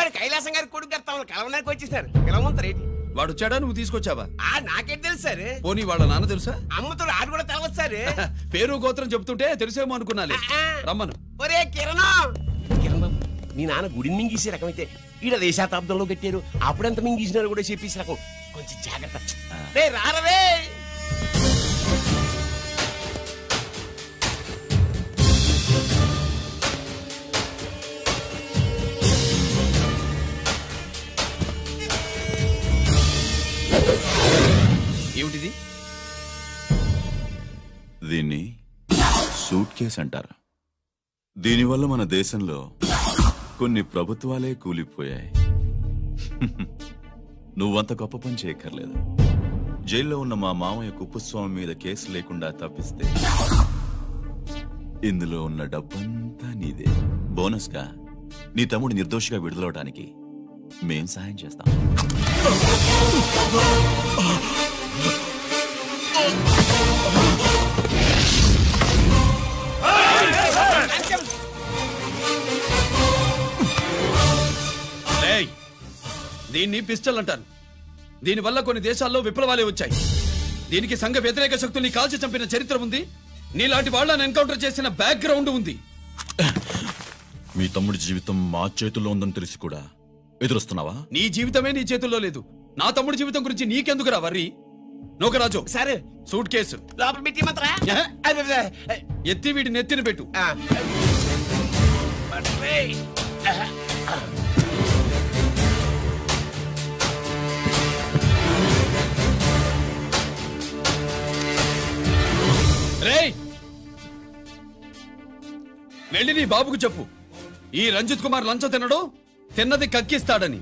వాడు కైలాసం గారి కొడుకు గారు తమను కలవడానికి వచ్చేసారు. పిలవమంటారు ఏంటి? వాడు వచ్చాడా, నువ్వు తీసుకొచ్చావా? నాకేం తెలుసు సార్. పోనీ వాళ్ళ నాన్న తెలుసా? అమ్మతో ఆడు కూడా తెలవచ్చు సార్. పేరు గోత్రం చెప్తుంటే తెలిసేమో అనుకున్నాలే. రమ్మను. ఒరే కిరణం, కిరణ్ బాబు, మీ నాన్న గుడిని మింగేసే రకమైతే ఈడ 10వ శతాబ్దంలో కట్టారు. అప్పుడెంత మింగేసినారు కూడా చెప్పేసి రకం. కొంచెం జాగ్రత్త. రే రారవే. ఏమిటిది? దీన్ని సూట్ కేస్ అంటారు. దీనివల్ల మన దేశంలో కొన్ని ప్రభుత్వాలే కూలిపోయాయి. నువ్వంత గొప్ప పని చేయక్కర్లేదు. జైల్లో ఉన్న మా మామయ్య కుప్పస్వామి మీద కేసు లేకుండా తప్పిస్తే ఇందులో ఉన్న డబ్బంతా నీదే. బోనస్ గా నీ తమ్ముడు నిర్దోషిగా విడుదలవడానికి మేం సాయం చేస్తాం. దీన్ని పిస్టల్ అంటారు. దీనివల్ల కొన్ని దేశాల్లో విప్లవాలే వచ్చాయి. దీనికి సంఘ వ్యతిరేక శక్తుల్ని కాల్చి చంపిన చరిత్ర ఉంది. నీలాంటి వాళ్ళని ఎన్కౌంటర్ చేసిన బ్యాక్గ్రౌండ్ ఉంది. మీ తమ్ముడి జీవితం మా చేతుల్లో ఉందని తెలిసి కూడా ఎదురొస్తున్నావా? నీ జీవితమే నీ చేతుల్లో లేదు. నా తమ్ముడి జీవితం గురించి నీకెందుకురా వర్రీ? నోకరాజు సరే, సూట్ కేసు లోపల పెట్టి మంత్రా ఎత్తి వీడి నెత్తిని పెట్టు. రేయ్, వెళ్ళి నీ బాబుకు చెప్పు, ఈ రంజిత్ కుమార్ లంచం తినడు, తిన్నది కక్కిస్తాడని.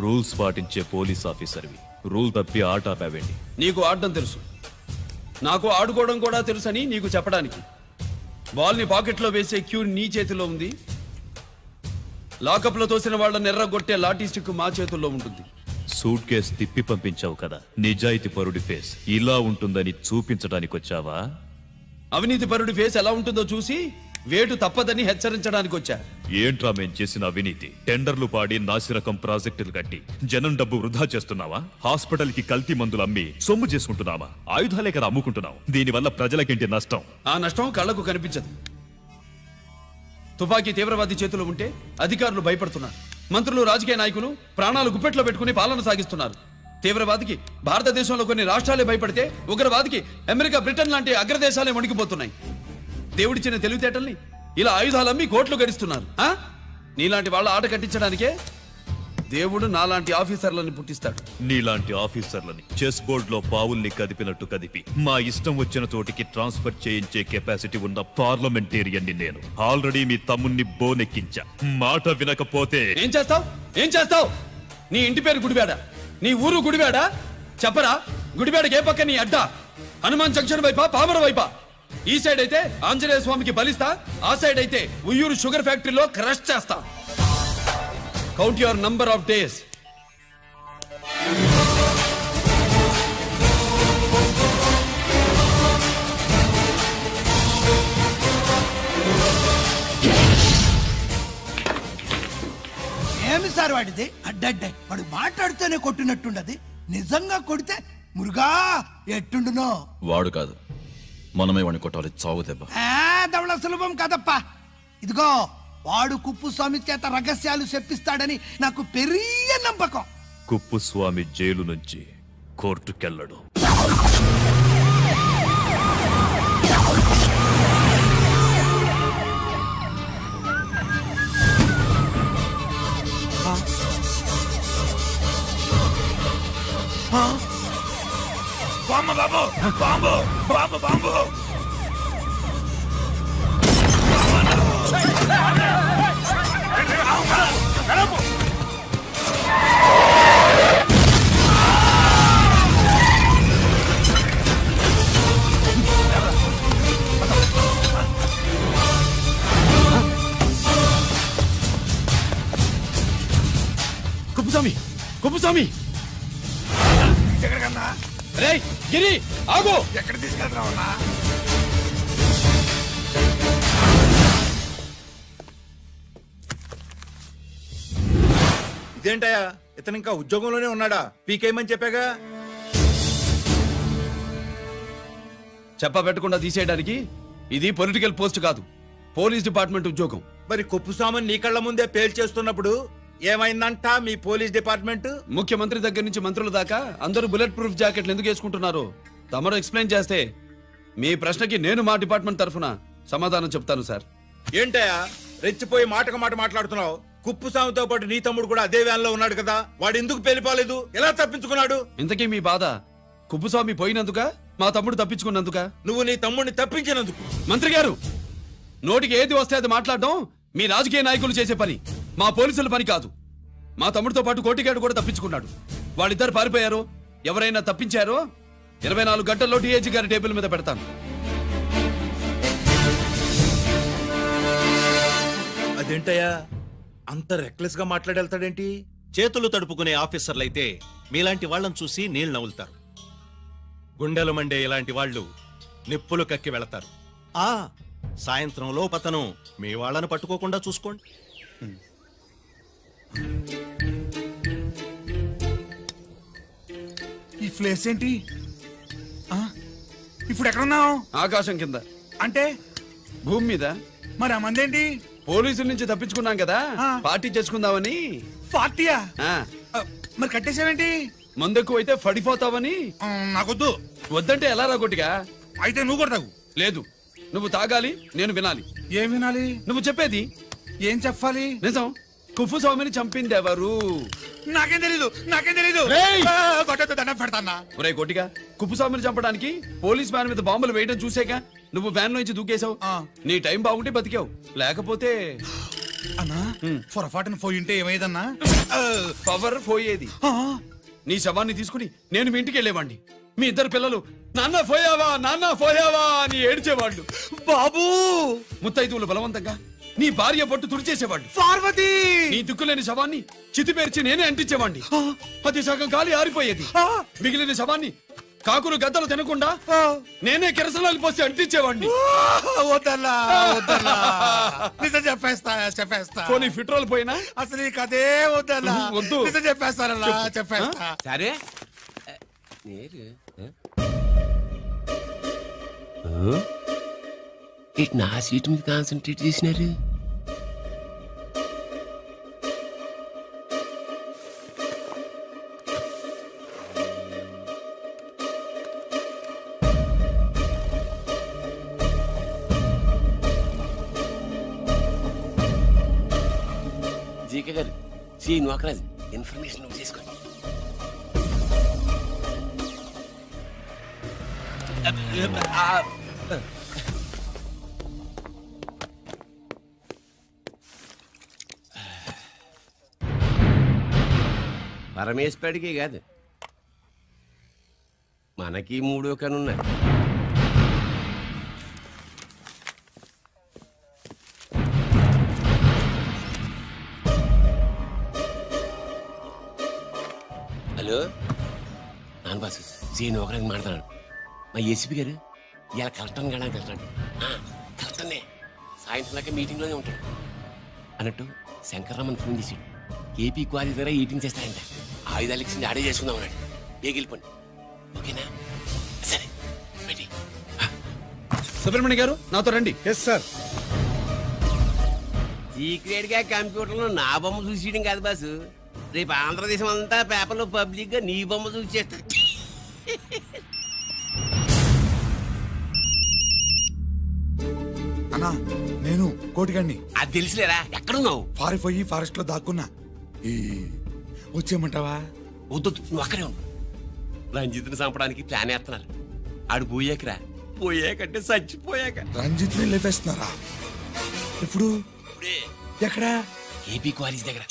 రూల్స్ పాటించే పోలీస్ ఆఫీసర్వి, రూల్ తప్పి ఆట ఆపావేంటి? నీకు ఆడడం తెలుసు, నాకు ఆడుకోవడం కూడా తెలుసని నీకు చెప్పడానికి. బాల్ని పాకెట్లో వేసే క్యూ నీ చేతిలో ఉంది. లాకప్లో తోసిన వాళ్ళని ఎర్రగొట్టే లాఠీ స్టిక్ మా చేతుల్లో ఉంటుంది. సూట్ కేస్ తిప్పి పంపించావు కదా, నిజాయితీ పరుడి ఫేస్ ఇలా ఉంటుందని చూపించడానికి వచ్చావా? అవినీతి పరుడి ఫేస్ ఎలా ఉంటుందో చూసి వేటు తప్పదని హెచ్చరించడానికి వచ్చా. ఏంట్రా మేం చేసిన అవినీతి? టెండర్లు పాడి నాసిరకం ప్రాజెక్టులు కట్టి జనం డబ్బు వృధా చేస్తున్నావా? హాస్పిటల్ కి కల్తీ మందులు అమ్మి సొమ్ము చేసుకుంటున్నావా? ఆయుధాలే కదా అమ్ముకుంటున్నావు. దీనివల్ల ప్రజలకేంటి నష్టం? ఆ నష్టం కళ్లకు కనిపించదు. తుపాకీ తీవ్రవాది చేతిలో ఉంటే అధికారులు భయపడుతున్నారు. మంత్రులు, రాజకీయ నాయకులు ప్రాణాలు గుప్పెట్లో పెట్టుకుని పాలన సాగిస్తున్నారు. తీవ్రవాదికి భారతదేశంలో కొన్ని రాష్ట్రాలే భయపడితే, ఉగ్రవాదికి అమెరికా, బ్రిటన్ లాంటి అగ్రదేశాలే వణికిపోతున్నాయి. దేవుడిచ్చిన తెలివితేటల్ని ఇలా ఆయుధాలమ్మి కోట్లు గడిస్తున్నారు. నీలాంటి వాళ్ళ ఆట కట్టించడానికే దేవుడు నాలాంటి ఆఫీసర్లని పుట్టిస్తాడు. నీలాంటి ఆఫీసర్లని చెస్ బోర్డ్ లో పావుల్ని కదిపినట్టు కదిపి మా ఇష్టం వచ్చిన చోటికి ట్రాన్స్ఫర్ చేయించే కెపాసిటీ ఉన్న పార్లమెంటేరియన్ ని నేను. ఆల్రెడీ మీ తమ్ముణ్ణి బోనెక్కించా. మాట వినకపోతే ఏం చేస్తావు? ఏం చేస్తావు? నీ ఇంటి పేరు గుడివాడ, నీ ఊరు గుడివాడ. చెప్పరా, గుడివాడకి ఏ పక్క నీ అడ్డ? హనుమాన్ జంక్షన్ వైపా, పామర వైపా? ఈ సైడ్ అయితే ఆంజనేయ స్వామికి బలిస్తా, ఆ సైడ్ అయితే ఉయ్యూరు షుగర్ ఫ్యాక్టరీలో క్రష్ చేస్తా. Count your number of days. ఏమి సార్ వాడిది? అడ్డడ్డే వాడు మాట్లాడుతూనే కొట్టినట్టుండది. నిజంగా కొడితే మురుగా ఎట్టుండునో. వాడు కాదు, మనమే వాడిని కొట్టాలి. చావు దెబ్బ. దవళ సులభం కదప్పా. ఇదిగో, వాడు కుప్పుస్వామి చేత రహస్యాలు చెప్పిస్తాడని నాకు పెరియ నమ్మకం. కుప్పుస్వామి జైలు నుంచి కోర్టుకెళ్ళడు. బాంబు బాబు, బాంబు బాంబు బాంబు. కుప్పస్వామి ఎక్కడికన్నా? రేయ్ గిరి ఆగు. ఎక్కడ తీసుకెళ్తున్నావు అన్నా? ఇదేంటయ్యా, ఇతను ఇంకా ఉద్యోగంలోనే ఉన్నాడా? పీకేయమని చెప్పాగా. చెప్పబెట్టకుండా తీసేయడానికి ఇది పొలిటికల్ పోస్ట్ కాదు, పోలీస్ డిపార్ట్మెంట్ ఉద్యోగం. మరి కుప్పుస్వామిని నీ కళ్ళ ముందే పేల్చేస్తున్నప్పుడు ఏమైందంట మీ పోలీస్ డిపార్ట్మెంట్? ముఖ్యమంత్రి దగ్గర నుంచి మంత్రుల దాకా అందరూ బుల్లెట్ ప్రూఫ్ జాకెట్లు ఎందుకు వేసుకుంటున్నారు తమరు ఎక్స్ప్లెయిన్ చేస్తే మీ ప్రశ్నకి నేను మా డిపార్ట్మెంట్ తరఫున సమాధానం చెప్తాను సార్. ఏంటయ్యా రెచ్చిపోయి మాటకు మాట మాట్లాడుతున్నావు? కుప్పుస్వామితో పాటు నీ తమ్ముడు కూడా అదే వ్యాన్ లో ఉన్నాడు కదా, వాడు ఎందుకు పేలిపోలేదు? ఎలా తప్పించుకున్నాడు? ఇంతకీ మీ బాధ కుప్పుస్వామి పోయినందుక మా తమ్ముడు తప్పించుకున్నందుక? నువ్వు నీ తమ్ముడిని తప్పించినందుకు. మంత్రి గారు, నోటికి ఏది వస్తే అది మాట్లాడడం మీ రాజకీయ నాయకులు చేసే పని, మా పోలీసుల పని కాదు. మా తమ్ముడితో పాటు కోటిగాడు కూడా తప్పించుకున్నాడు. వాళ్ళిద్దరు పారిపోయారు. ఎవరైనా తప్పించారో 24 గంటల్లో డిఐజీ గారి టేబుల్ మీద పెడతాను. అదేంటయ్యా అంత రెక్లెస్ గా మాట్లాడేళ్తాడేంటి? చేతులు తడుపుకునే ఆఫీసర్లైతే మీలాంటి వాళ్ళని చూసి నీళ్లు నవ్వులుతారు. గుండెలు మండే ఇలాంటి వాళ్ళు నిప్పులు కక్కి వెళతారు. సాయంత్రం లోపతను మీ వాళ్ళను పట్టుకోకుండా చూసుకోండి. ఈ ప్లేస్ ఏంటి? ఇప్పుడు ఎక్కడున్నావు? ఆకాశం కింద. అంటే భూమి మీద. మరి ఆ మందేంటి? పోలీసుల నుంచి తప్పించుకున్నాం కదా, పార్టీ చేసుకుందామని. పార్టీయా? ఆ, మరి కట్టేసావేంటి? మందెక్కువ అయితే పడిపోతావని. నాకొద్దు. వద్దంటే ఎలా రాగొట్టిగా? అయితే నువ్వు కూడా తాగు. లేదు, నువ్వు తాగాలి, నేను వినాలి. ఏం వినాలి? నువ్వు చెప్పేది. ఏం చెప్పాలి? నిజం. కుప్పస్వామిని చంపింది ఎవరు? నాకేం తెలీదు, నాకేం తెలీదు. రేయ్! కొట్టొద్దు, దండం పెడతానా? ఒరే కొట్టిగా, కుప్పస్వామిని చంపడానికి పోలీస్ వ్యాన్ మీద బాంబులు వేయడం చూసాక నువ్వు వ్యాన్ నుంచి దూకేశావు. నీ టైం బాగుంటే బతికావు, లేకపోతే అన్నా పొరపాటున పోయి ఉంటే ఏమైందన్నా? పవర్ పోయేది. నీ శవాన్ని తీసుకుని నేను మీ ఇంటికి వెళ్ళేవాడిని. మీ ఇద్దరు పిల్లలు నాన్న పోయావా, నాన్న పోయావా అని ఏడ్చేవాళ్ళు. బాబు ముత్తైదువులు బలవంతంగా నీ భార్య పట్టు తుడిచేసేవాళ్ళు. పార్వతి నీ దిక్కులేని శవాన్ని చితిపేర్చి నేనే అంటించేవాడిని. అది సగం గాలి ఆరిపోయేది. మిగిలిన శవాన్ని కాకులు గద్దలు తినకుండా నేనే కిరసనాలు పోసి అంటించేవాడిని. వద్దన్నా, వద్దన్నా. నిజం చెప్పేస్తా. పోనీ ఫిట్రోల్ పోయినా అసలు ఈ కథే వద్దన్నా. వద్దు. నిజం చెప్పేస్తానన్నా, చెప్పేస్తా. సరే ఇటు నా సీటు మీద కాన్సన్ట్రేట్ చేసినారు. జీకే గారు, శ్రీ నోకరాజు ఇన్ఫర్మేషన్ నోట్ చేసుకోండి. పరమేశ్వరుడికి కాదు, మనకి 3 కనున్నాయి. హలో నాన్న బాసు, సీన్ ఒకరికి మాట్లాడుతున్నాను. మా ఏసీపీ గారు ఇలా కలెక్టర్ని కాడానికి వెళ్తాడు. కలెక్టర్నే సాయంత్రం దాకా మీటింగ్లోనే ఉంటాడు అన్నట్టు శంకర్రామన్ ఫోన్ చేసాడు. ఏపీ క్వారీ ద్వారా ఈటింగ్ చేస్తాడంట. ఆయుధాలు ఇచ్చింది ఆడే చేసుకుందాం అన్నాడు. వెళ్ళిపోండి, ఓకేనా? సరే పెట్టి. సుబ్రహ్మణ్య గారు నాతో రండి. Yes sir. సీక్రెట్ గా కంప్యూటర్లో నా బొమ్మ చూసేయడం కాదు బాసు, రేపు ఆంధ్రదేశం అంతా పేపర్లో పబ్లిక్ గా నీ బొమ్మ చూసి చేస్తా. అన్నా నేను కోటిగాడిని. అది తెలుసులేరా, ఎక్కడున్నావు? పారిపోయి ఫారెస్ట్ లో దాక్కున్నా. వచ్చేయమంటావా? వద్దు, నువ్వు అక్కడే ఉండు. రంజిత్ని చంపడానికి ప్లాన్ వేస్తున్నారు. ఆడు పోయాకరా, పోయాకంటే చచ్చిపోయాక. రంజిత్ ని లేపేస్తున్నారా? ఇప్పుడు ఇప్పుడే ఎక్కడా? ఏపీ క్వారీస్ దగ్గర.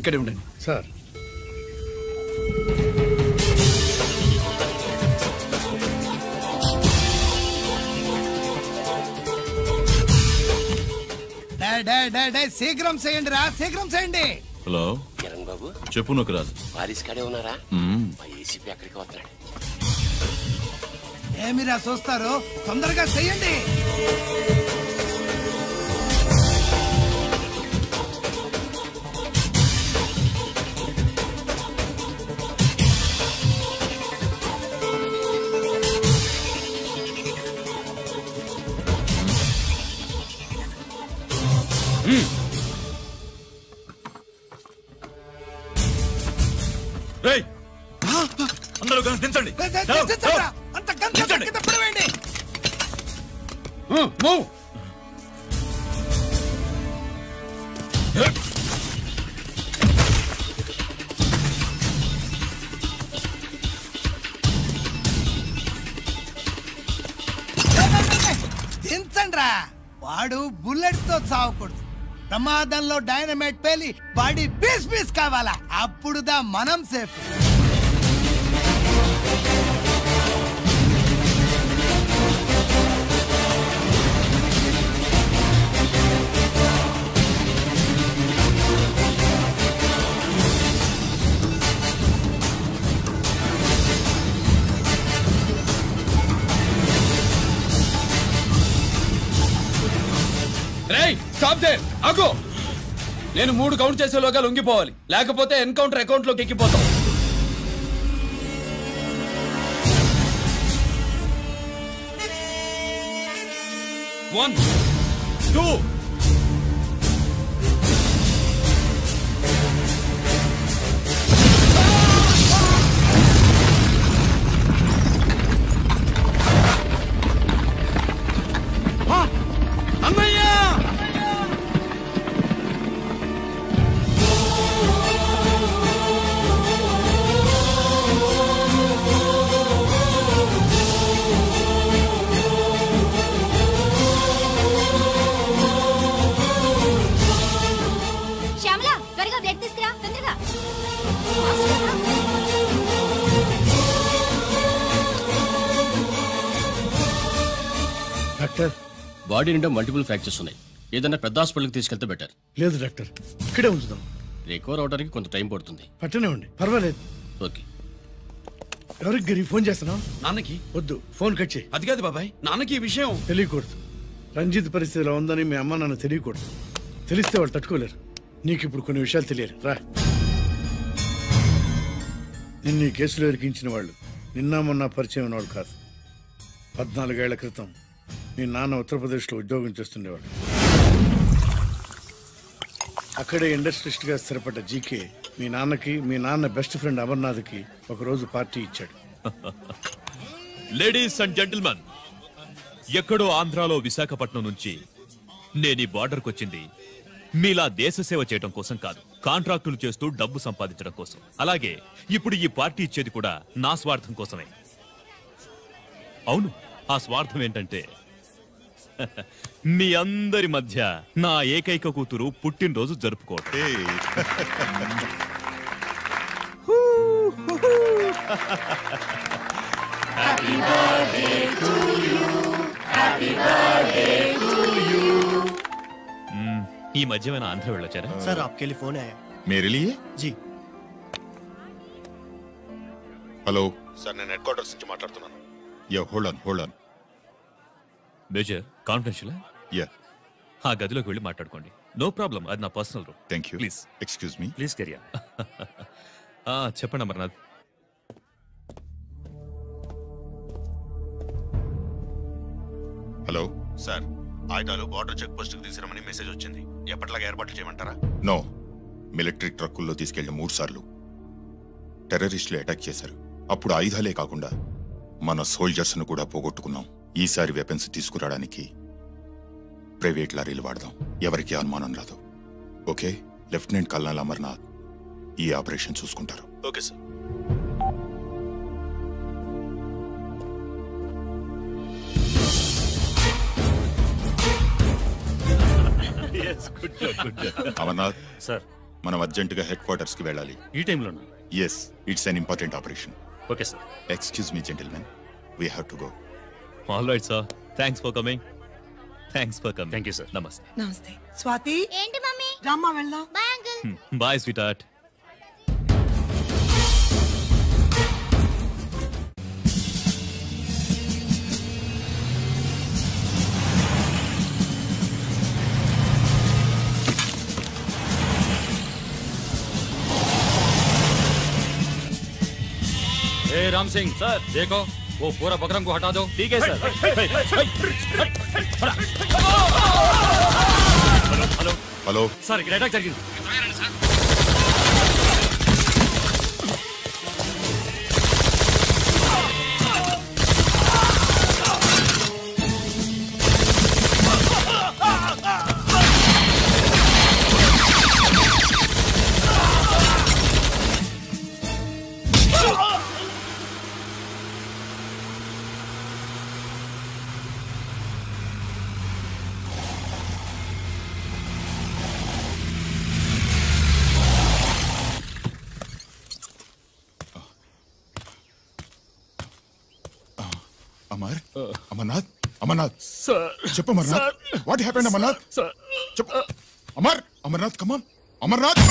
ఇక్కడే ఉండండి సార్. శీఘ్రం చేయండి రా, శీఘ్రం చేయండి. హలో కిరణ్ బాబు, చెప్పు నొకరాజు. వారిస్ కాడే ఉన్నారా? మా ఏసీపీ ఎక్కడికి వస్తున్నాడు? ఏమిరా చూస్తారు, తొందరగా చెయ్యండి. అందరూ దించండి. అంత గంట పడవేయండి. దించండ్రా. వాడు బుల్లెట్ తో చావకూడదు. ప్రమాదంలో డైనమైట్ పేలి బాడీ పీస్ పీస్ కావాలా, అప్పుడుదా మనం సేఫ్. ఆగు. నేను 3 కౌంట్ చేసేలోగా లొంగిపోవాలి, లేకపోతే ఎన్కౌంటర్ అకౌంట్ లోకి ఎక్కిపోతాం. 1 2 డాక్టర్, బాడీ నిండా మల్టిపుల్ ఫ్రాక్చర్స్ ఉన్నాయి. ఏదైనా పెద్ద హాస్పిటల్కి తీసుకెళ్తే బెటర్. లేదు డాక్టర్, ఇక్కడే ఉంచుదాం. రికవర్ అవడానికి కొంత టైం పడుతుంది. పట్టనే ఉండి, పర్వాలేదు. ఓకే. ఎవరికి గరి ఫోన్ చేస్తున్నావు? నాన్నకి. వద్దు, ఫోన్ కట్ చేయి. అది కాదు బాబాయ్, నాన్నకి ఈ విషయం తెలియకూడదు. రంజిత్ పరిస్థితిలో ఉందని మీ అమ్మ నాన్న తెలియకూడదు. తెలిస్తే వాళ్ళు తట్టుకోలేరు. నీకు ఇప్పుడు కొన్ని విషయాలు తెలియాలి. రా. నిన్ను ఈ కేసులో ఇరికించిన వాళ్ళు నిన్న మొన్న పరిచయం ఉన్నవాడు కాదు. 14 ఏళ్ల క్రితం మీ నాన్న ఉత్తరప్రదేశ్లో ఉద్యోగం చేస్తుండేవాడు. అక్కడే ఇండస్ట్రియలిస్ట్గా స్థిరపడ్డ జీకే మీ నాన్నకి, మీ నాన్న బెస్ట్ ఫ్రెండ్ అమర్నాథ్కి ఒకరోజు పార్టీ ఇచ్చాడు. లేడీస్ అండ్ జెంటిల్మెన్, ఎక్కడో ఆంధ్రాలో విశాఖపట్నం నుంచి నేను ఈ బార్డర్కి వచ్చింది మీలా దేశ సేవ చేయడం కోసం కాదు, కాంట్రాక్టులు చేస్తూ డబ్బు సంపాదించడం కోసం. అలాగే ఇప్పుడు ఈ పార్టీ ఇచ్చేది కూడా నా స్వార్థం కోసమే. అవును, ఆ స్వార్థం ఏంటంటే మీ అందరి మధ్య నా ఏకైక కూతురు పుట్టినరోజు జరుపుకోవడం. ఈ మధ్యమైన ఆంధ్ర వెళ్ళొచ్చారా? सर आपके लिए फोन आया. मेरे लिए? जी. हेलो సార్, నేను హెడ్ క్వార్టర్స్ నుంచి మాట్లాడుతున్నాను. Yeah, hold on. Major, confidential? Yeah. ఆ గదిలోకి వెళ్ళి మాట్లాడుకోండి. నో ప్రాబ్లం, అది నా personal room. Thank you. Please excuse me. Please కెరియా. చెప్పండి అమర్నాథ్. హలో సార్, ఆయుధాలు బార్డర్ చెక్ పోస్ట్ కి తీసుకురమని మెసేజ్ వచ్చింది. ఎప్పటిలాగా ఏర్పాట్లు చేయమంటారా? నో. మిలిటరీ ట్రక్కుల్లో తీసుకెళ్లిన 3 సార్లు టెర్రరిస్టులు అటాక్ చేశారు. అప్పుడు ఆయుధాలే కాకుండా మన సోల్జర్స్ ను కూడా పోగొట్టుకున్నాం. ఈసారి వెపన్స్ తీసుకురావడానికి ప్రైవేట్ లారీలు వాడదాం. ఎవరికి అనుమానం రాదు. ఓకే? లెఫ్టినెంట్ కల్నల్ అమర్నాథ్ ఈ ఆపరేషన్ చూసుకుంటారు. Okay sir. అమర్నాథ్ సార్, మనం అర్జెంటుగా హెడ్ క్వార్టర్స్ కి వెళ్ళాలి. ఈ టైంలోనా? Yes, it's an important operation. Okay sir. Excuse me gentlemen, we have to go. All right sir, thanks for coming. Thanks for coming. Thank you sir. నమస్తే. నమస్తే. స్వాతి ఏంటి mummy? రామ్మా వెళ్దాం. Bye uncle. Bye sweetheart. Ram Singh sir देखो वो पूरा बकरम को हटा दो. ठीक है सर. हेलो హలో सर ఇక్కడ అటాక్ జరిగింది. అమర్నాథ్ అమర్నాథ్ చెప్పు అమర్నాథ్ వాట్ హ్యాపెండ్ అమర్నాథ్ చెప్పు అమర్నాథ్ కమాన్ అమర్నాథ్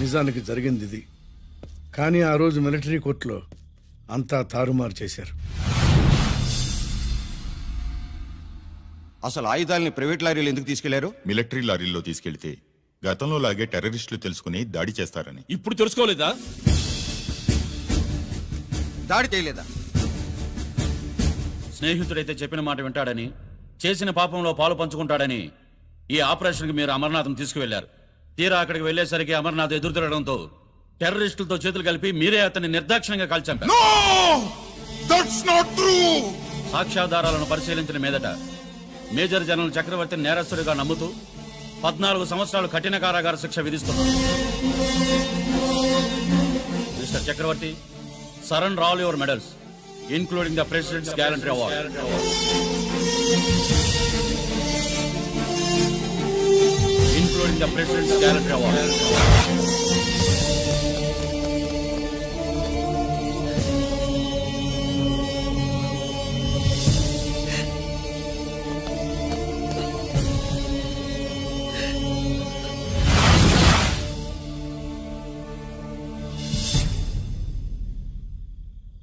నిజానికి జరిగింది ఇది. కానీ ఆ రోజు మిలిటరీ కోర్టులో అంతా తారుమారు చేశారు. అసలు ఆయుధాలని ప్రైవేట్ లారీలు ఎందుకు తీసుకెళ్లారు? మిలిటరీ లారీల్లో తీసుకెళ్తే గతంలో లాగే టెర్రరిస్టులు తెలుసుకుని దాడి చేస్తారని. ఇప్పుడు తెలుసుకోలేదా? దాడి చేయలేదా? స్నేహితుడైతే చెప్పిన మాట వింటాడని, చేసిన పాపంలో పాలు పంచుకుంటాడని ఈ ఆపరేషన్కి మీరు అమర్నాథ్ను తీసుకువెళ్లారు. తీరా అక్కడికి వెళ్లేసరికి అమర్నాథ్ ఎదురు తిరగడంతో టెర్రరిస్టులతో చేతులు కలిపి మీరే అతన్ని నిర్దాక్షిణ్యంగా కాల్చారు. సాక్ష్యాధారాలను పరిశీలించిన మీదట మేజర్ జనరల్ చక్రవర్తిని నేరస్తుడిగా నమ్ముతూ 14 సంవత్సరాలు కఠిన కారాగార శిక్ష విధిస్తున్నారు. Mister Chakravarthi, surrender all your medals including the President's Gallantry Award. Including the President's Gallantry Award.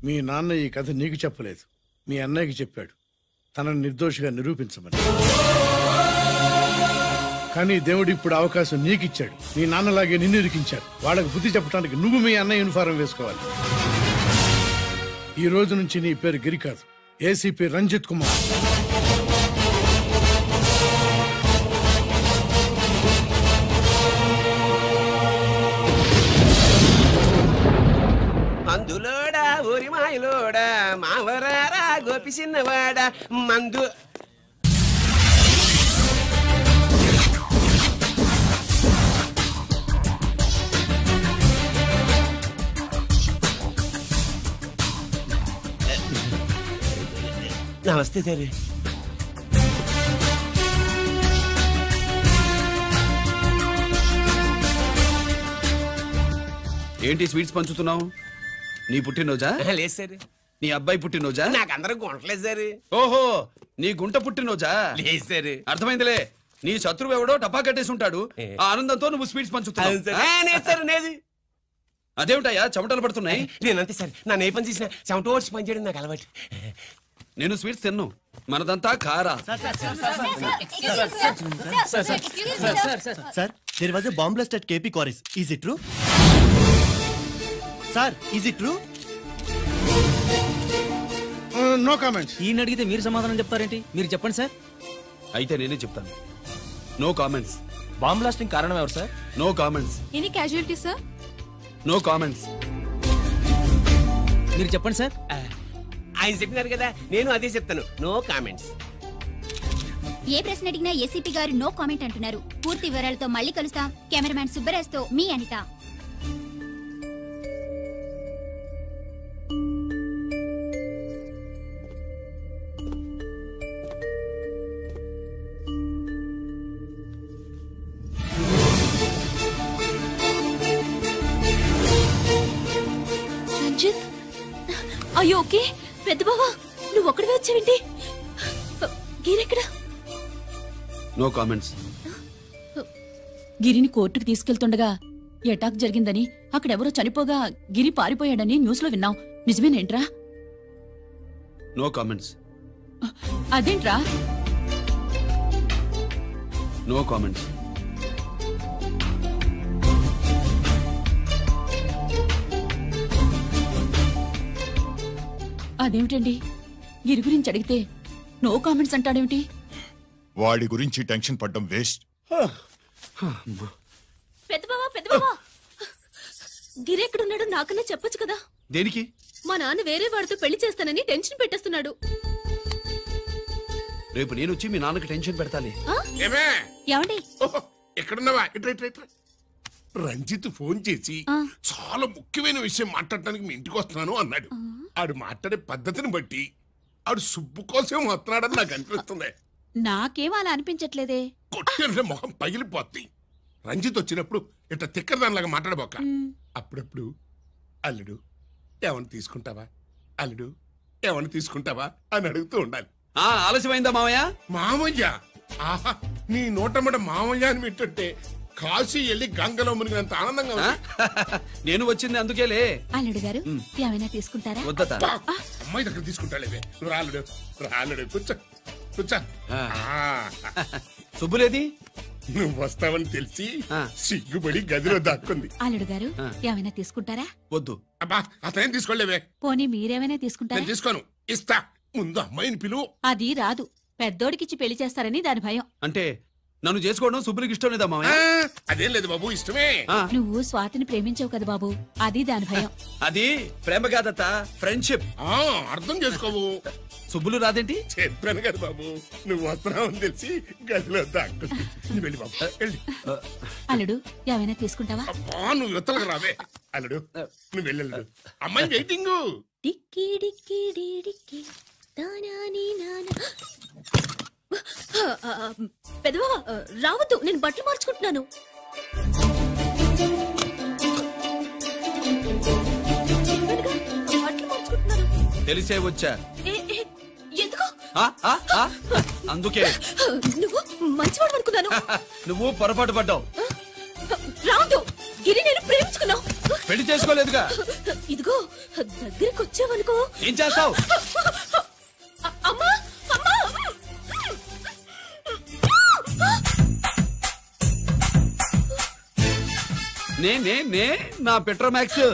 మీ నాన్న ఈ కథ నీకు చెప్పలేదు, మీ అన్నయ్యకి చెప్పాడు, తనని నిర్దోషిగా నిరూపించమని. కానీ దేవుడు ఇప్పుడు అవకాశం నీకిచ్చాడు. మీ నాన్నలాగే నిన్ను ఇరికించాడు. వాళ్ళకు బుద్ధి చెప్పడానికి నువ్వు మీ అన్నయ్య యూనిఫారం వేసుకోవాలి. ఈ రోజు నుంచి నీ పేరు గిరి కాదు, ఏసీపీ రంజిత్ కుమార్. మందులోడా ఊరి మాయలోడా మావరారా గోపి చిన్నవాడా మందు. నమస్తే సార్. ఏంటి స్వీట్స్ పంచుతున్నావు? నీ పుట్టినరోజా? లేదు సార్. నీ అబ్బాయి పుట్టినరోజా? నాకు అందరూ గుంటలేదు సార్. ఓహో, నీ గుంట పుట్టినరోజా? లేదు సార్. అర్థమైందిలే. నీ శత్రువు ఎవడో టపా కట్టేసి ఉంటాడు. ఆ ఆనందంతో నువ్వు స్వీట్స్ పంచుతున్నావు. అదేమిటయ్యా చెమటలు పడుతున్నాయి? నేనంతే సార్, నన్ను ఏ పని చేసినా చెమట ఓడ్చి పని చేయడం నాకు అలవాటు. నేను స్వీట్స్ తిన్ను, మనదంతా కారా. Sir, there was a bomb blast at KP Quarries. Is it true? Sir, is it true? No comments. ఈయన అడిగితే మీరు సమాధానం చెప్తారేంటి? మీరు చెప్పండి సార్. అయితే నేనే చెప్తాను. No comments. బాంబ్ బ్లాస్టింగ్ కారణం ఎవరు sir? No comments. Any casualty sir? No comments. మీరు చెప్పండి సార్. ఆయన చెప్పినారు కదా, నేను అదే చెప్తాను. No comments. ఏ ప్రశ్న అడిగినా ఏసీపీ గారు నో కామెంట్ అంటున్నారు. పూర్తి వివరాలతో మళ్ళీ కలుస్తాం. కెమెరామ్యాన్ సుబ్బరాజ్తో మీ అనిత. అయ్యో ఓకే పెద్ద బావా నువ్వు ఒక్కడివే వచ్చావేంటి గిరెక్కడా నో కామెంట్స్. గిరిని కోర్టుకు తీసుకెళ్తుండగా ఎటాక్ జరిగిందని అక్కడెవరో చనిపోగా గిరి పారిపోయాడని న్యూస్ లో విన్నాం. నిజమేనేంట్రా? No comments. అదేంట్రా? No comments. అదేమిటండి గిరి గురించి అడిగితే నో కామెంట్స్ అంటాడేమిటి? వాడి గురించి టెన్షన్ పడ్డం వేస్ట్. పెద్ద బావా గిరి ఎక్కడున్నాడు నాకన్నా చెప్పొచ్చు కదా. దేనికి? మా నాన్న వేరే వాడితో పెళ్లి చేస్తానని టెన్షన్ పెట్టేస్తున్నాడు. రేపు నేను వచ్చి మీ నాన్నకి టెన్షన్ పెడతాలి. ఏమండి ఎక్కడున్నావా? రంజిత్ ఫోన్ చేసి చాలా ముఖ్యమైన విషయం మాట్లాడటానికి మీ ఇంటికి వస్తున్నాను అన్నాడు. ఆడు మాట్లాడే పద్ధతిని బట్టి ఆడు సుబ్బు కోసం వస్తున్నాడని నాకు అనిపిస్తుంది. నాకేం అలా అనిపించట్లేదే. కొట్టిన మొహం పగిలిపోద్ది. రంజిత్ వచ్చినప్పుడు ఇట్లా తిక్కరదానిలాగా మాట్లాడబోక. అప్పుడప్పుడు అల్లుడు ఏమన్నా తీసుకుంటావా, అల్లుడు ఏమన్నా తీసుకుంటావా అని అడుగుతూ ఉండాలి. ఆలస్యమైందా మామయ్య? మామయ్య ఆహా, నీ నోటమ్మట మామయ్య అని వింటుంటే కాశీ వెళ్ళి గంగలో మునిగినంత ఆనందంగా ఉంది. నేను వచ్చింది అందుకేలే. అల్లుడు గారు ఏమైనా తీసుకుంటారా? వద్దట. అమ్మాయి దగ్గర తీసుకుంటాలేవే. నువ్వు రాలుడు రాలుడు కూర్చో కూర్చో. సుబ్బులేది? నువ్వు వస్తావని తెలిసి సిగ్గుపడి గదిలో దాక్కుంది. అల్లుడు గారు ఏమైనా తీసుకుంటారా? వద్దు. అబ్బా అతనేం తీసుకోలేవే. పోనీ మీరేమైనా తీసుకుంటారా? నేను తీసుకోను, ఇస్తా. ముందు అమ్మాయిని పిలువు. అది రాదు. పెద్దోడికిచ్చి పెళ్లి చేస్తారని దాని భయం. అంటే నన్ను చేసుకోవడం సుబ్బులకి ఇష్టం లేదా మామయ్య? అదేం లేదు బాబు, ఇష్టమే. నువ్వు స్వాతిని ప్రేమించావు కదా బాబు, అది దాని భయం. అది ప్రేమ కాదత్త, ఫ్రెండ్షిప్. అర్థం చేసుకోవు. సుబ్బులు రాదేంటి? చెప్పాను కదా బాబు, నువ్వు వస్తున్నావని తెలిసి గదిలో దాక్కుంది. నువ్వు వెళ్ళి బాబు వెళ్ళి. అల్లుడు ఏమైనా తీసుకుంటావా? నువ్వు యువతలకు రావే. అల్లుడు నువ్వు వెళ్ళడు. అమ్మాయి వెయిటింగ్. డిక్కి డిక్కి డిక్కి దానాని నానా. పెద్దవా రావద్దు, నేను బట్టలు మార్చుకుంటున్నాను. తెలిసే వచ్చా. ఎందుకు? అందుకే. నువ్వు మంచివాడు అనుకున్నాను. నువ్వు పొరపాటు పడ్డావు. రావద్దు, గిరి నేను ప్రేమించుకున్నావు. పెళ్లి చేసుకోలేదుగా. ఇదిగో దగ్గరికి వచ్చావనుకో. ఏం చేస్తావు? అమ్మా అమ్మా. నే నా పెట్రోమాక్స్.